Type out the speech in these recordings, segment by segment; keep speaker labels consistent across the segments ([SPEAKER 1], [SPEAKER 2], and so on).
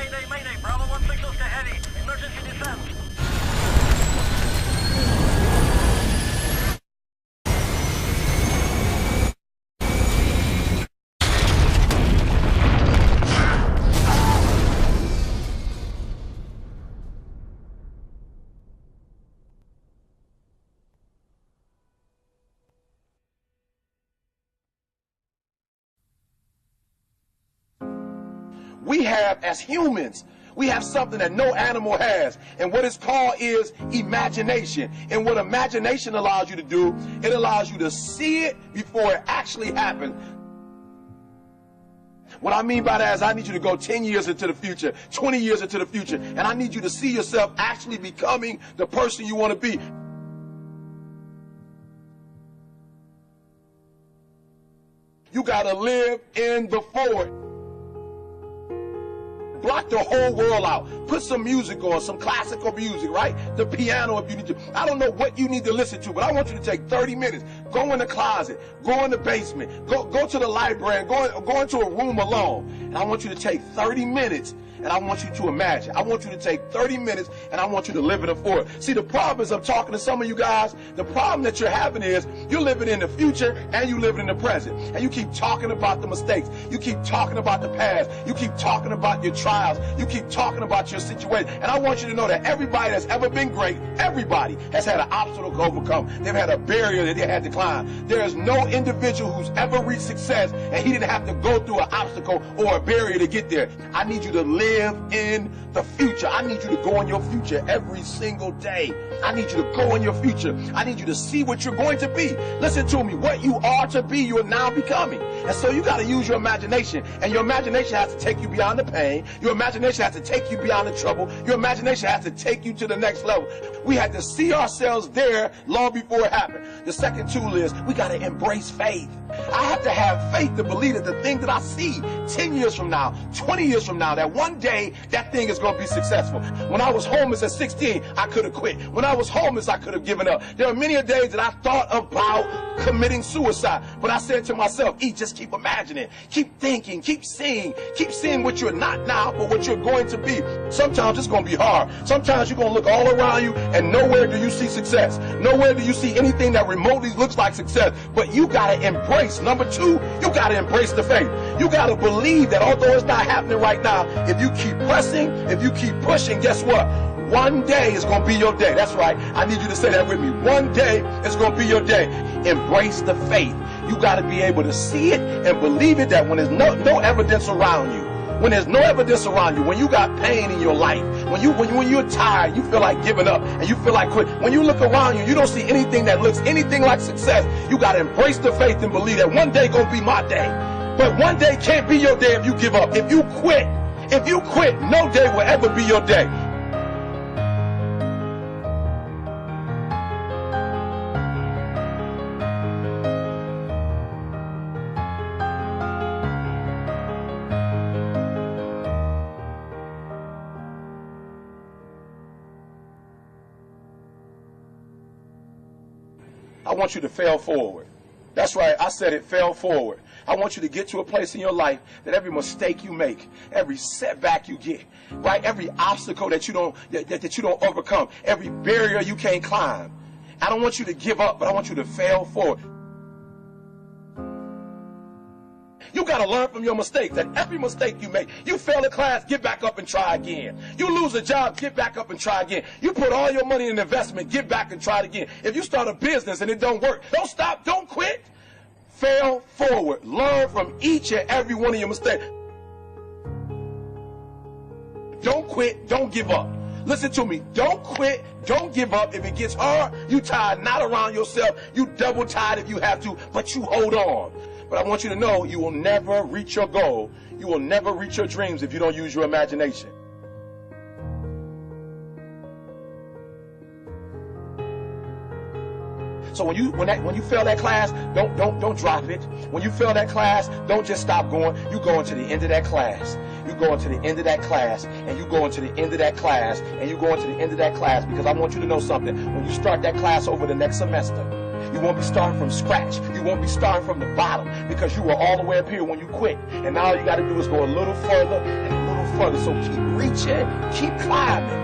[SPEAKER 1] Mayday, mayday. Bravo 16 to heavy. Emergency descent.
[SPEAKER 2] We have, as humans, we have something that no animal has. And what it's called is imagination. And what imagination allows you to do, it allows you to see it before it actually happens. What I mean by that is I need you to go 10 years into the future, 20 years into the future, and I need you to see yourself actually becoming the person you want to be. You got to live in the forward. Block the whole world out. Put some music on, some classical music, right? The piano if you need to. I don't know what you need to listen to, but I want you to take 30 minutes. Go in the closet. Go in the basement. Go to the library. Go into a room alone. And I want you to take 30 minutes and I want you to imagine. I want you to take 30 minutes and I want you to live in the forward. See, the problem is I'm talking to some of you guys. The problem that you're having is you're living in the future and you living in the present. And you keep talking about the mistakes. You keep talking about the past. You keep talking about your trials. You keep talking about your situation. And I want you to know that everybody that's ever been great, everybody has had an obstacle to overcome. They've had a barrier that they had to climb. There is no individual who's ever reached success and he didn't have to go through an obstacle or a barrier to get there. I need you to live in the future. I need you to go in your future every single day. I need you to go in your future. I need you to see what you're going to be. Listen to me. What you are to be, you are now becoming. And so you got to use your imagination. And your imagination has to take you beyond the pain. Your imagination has to take you beyond the trouble. Your imagination has to take you to the next level. We had to see ourselves there long before it happened. The second tool is we got to embrace faith. I have to have faith to believe that the thing that I see 10 years from now, 20 years from now, that one day that thing is going to be successful. When I was homeless at 16, I could have quit. When I was homeless, I could have given up. There are many days that I thought about committing suicide. But I said to myself, just keep imagining, keep thinking, keep seeing what you're not now, but what you're going to be. Sometimes it's going to be hard. Sometimes you're going to look all around you and nowhere do you see success. Nowhere do you see anything that remotely looks like success. But you got to embrace. Number two, you got to embrace the faith. You got to believe that although it's not happening right now, if you keep pressing, if you keep pushing, guess what? One day is going to be your day. That's right. I need you to say that with me. One day is going to be your day. Embrace the faith. You got to be able to see it and believe it, that when there's no evidence around you, when there's no evidence around you, when you got pain in your life, when you're tired, you feel like giving up and you feel like quit. When you look around you, you don't see anything that looks anything like success. You got to embrace the faith and believe that one day going to be my day. But one day can't be your day if you give up. If you quit, no day will ever be your day. I want you to fail forward. That's right, I said it, fail forward. I want you to get to a place in your life that every mistake you make, every setback you get, right, every obstacle that you don't overcome, every barrier you can't climb. I don't want you to give up, but I want you to fail forward. You got to learn from your mistakes, that every mistake you make, you fail a class, get back up and try again. You lose a job, get back up and try again. You put all your money in investment, get back and try it again. If you start a business and it don't work, don't stop, don't quit. Fail forward. Learn from each and every one of your mistakes. Don't quit, don't give up. Listen to me, don't quit, don't give up. If it gets hard, you tie a knot around yourself, you double tie it if you have to, but you hold on. But I want you to know you will never reach your goal. You will never reach your dreams if you don't use your imagination. So when you fail that class, don't drop it. When you fail that class, don't just stop going. You go into the end of that class. You go into the end of that class, and you go into the end of that class, and you go into the end of that class, because I want you to know something. When you start that class over the next semester, you won't be starting from scratch. You won't be starting from the bottom, because you were all the way up here when you quit. And now all you got to do is go a little further and a little further. So keep reaching, keep climbing.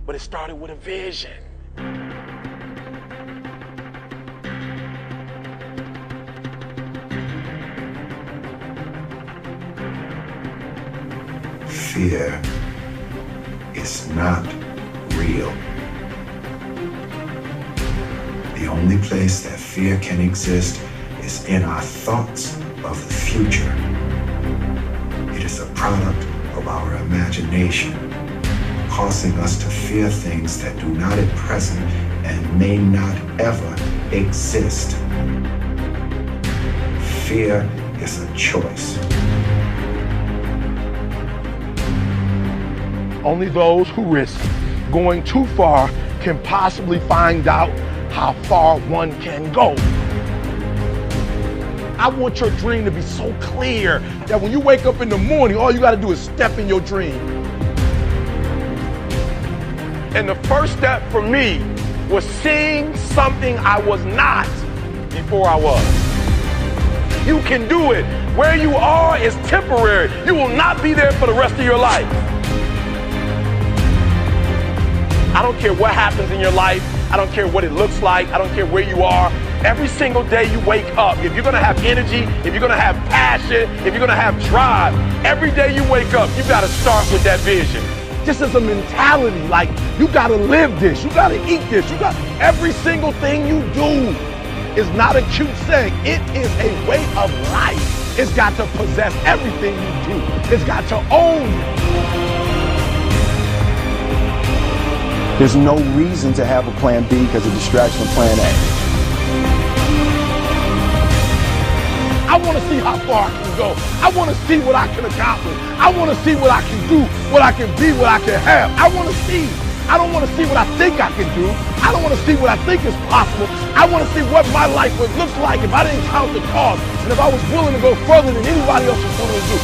[SPEAKER 2] But it started with a vision.
[SPEAKER 3] Fear is not real. The only place that fear can exist is in our thoughts of the future. It is a product of our imagination, causing us to fear things that do not at present and may not ever exist. Fear is a choice.
[SPEAKER 2] Only those who risk going too far can possibly find out how far one can go. I want your dream to be so clear that when you wake up in the morning, all you gotta do is step in your dream. And the first step for me was seeing something I was not before I was. You can do it. Where you are is temporary. You will not be there for the rest of your life. I don't care what happens in your life. I don't care what it looks like. I don't care where you are. Every single day you wake up, if you're gonna have energy, if you're gonna have passion, if you're gonna have drive, every day you wake up, you gotta start with that vision. Just as a mentality, like you gotta live this, you gotta eat this, you got every single thing you do is not a cute saying. It is a way of life. It's got to possess everything you do. It's got to own you.
[SPEAKER 4] There's no reason to have a plan B because of distraction of plan A.
[SPEAKER 2] I want to see how far I can go. I want to see what I can accomplish. I want to see what I can do, what I can be, what I can have. I want to see. I don't want to see what I think I can do. I don't want to see what I think is possible. I want to see what my life would look like if I didn't count the cost and if I was willing to go further than anybody else was willing to do.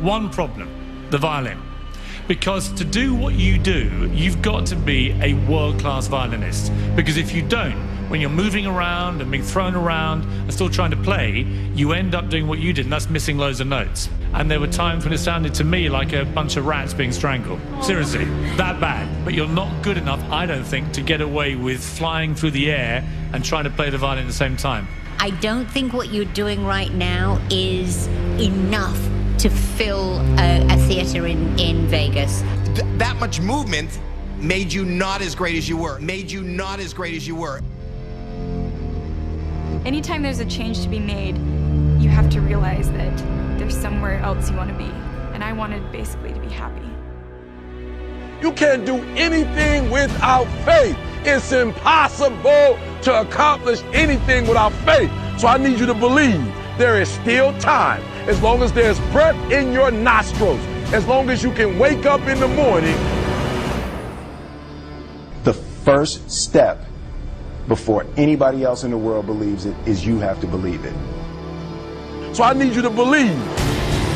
[SPEAKER 5] One problem, the violin. Because to do what you do, you've got to be a world-class violinist. Because if you don't, when you're moving around and being thrown around and still trying to play, you end up doing what you did, and that's missing loads of notes. And there were times when it sounded to me like a bunch of rats being strangled. Seriously, that bad. But you're not good enough, I don't think, to get away with flying through the air and trying to play the violin at the same time.
[SPEAKER 6] I don't think what you're doing right now is enough to fill a theater in Vegas.
[SPEAKER 7] That much movement made you not as great as you were.
[SPEAKER 8] Anytime there's a change to be made, you have to realize that there's somewhere else you want to be. And I wanted basically to be happy.
[SPEAKER 2] You can't do anything without faith. It's impossible to accomplish anything without faith. So I need you to believe there is still time. As long as there's breath in your nostrils, as long as you can wake up in the morning.
[SPEAKER 4] The first step before anybody else in the world believes it is you have to believe it.
[SPEAKER 2] So I need you to believe.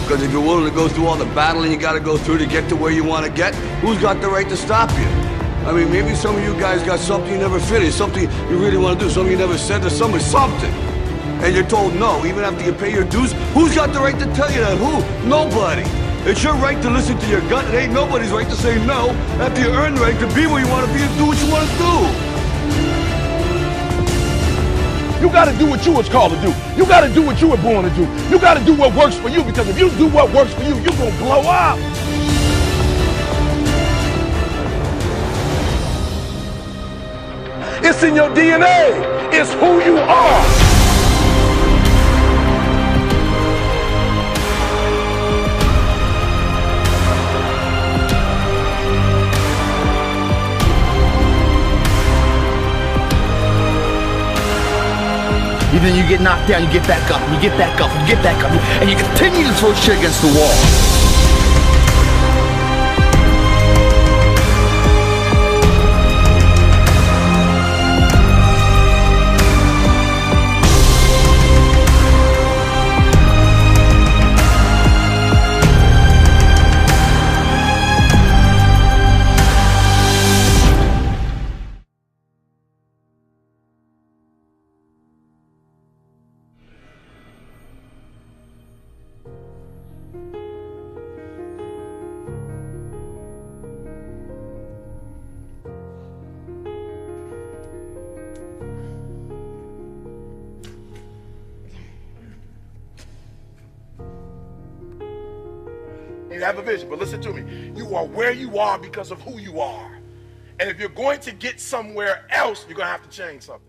[SPEAKER 9] Because if you're willing to go through all the battling you got to go through to get to where you want to get, who's got the right to stop you? I mean, maybe some of you guys got something you never finished, something you really want to do, something you never said to somebody, something. And you're told no, even after you pay your dues. Who's got the right to tell you that? Who? Nobody. It's your right to listen to your gut. It ain't nobody's right to say no after you earn the right to be where you want to be and do what you want to do.
[SPEAKER 2] You got to do what you was called to do. You got to do what you were born to do. You got to do what works for you, because if you do what works for you, you're going to blow up. It's in your DNA. It's who you are.
[SPEAKER 10] Then you get knocked down, you get back up, and you get back up, and you get back up, and you continue to throw shit against the wall.
[SPEAKER 2] You have a vision, but listen to me. You are where you are because of who you are. And if you're going to get somewhere else, you're going to have to change something.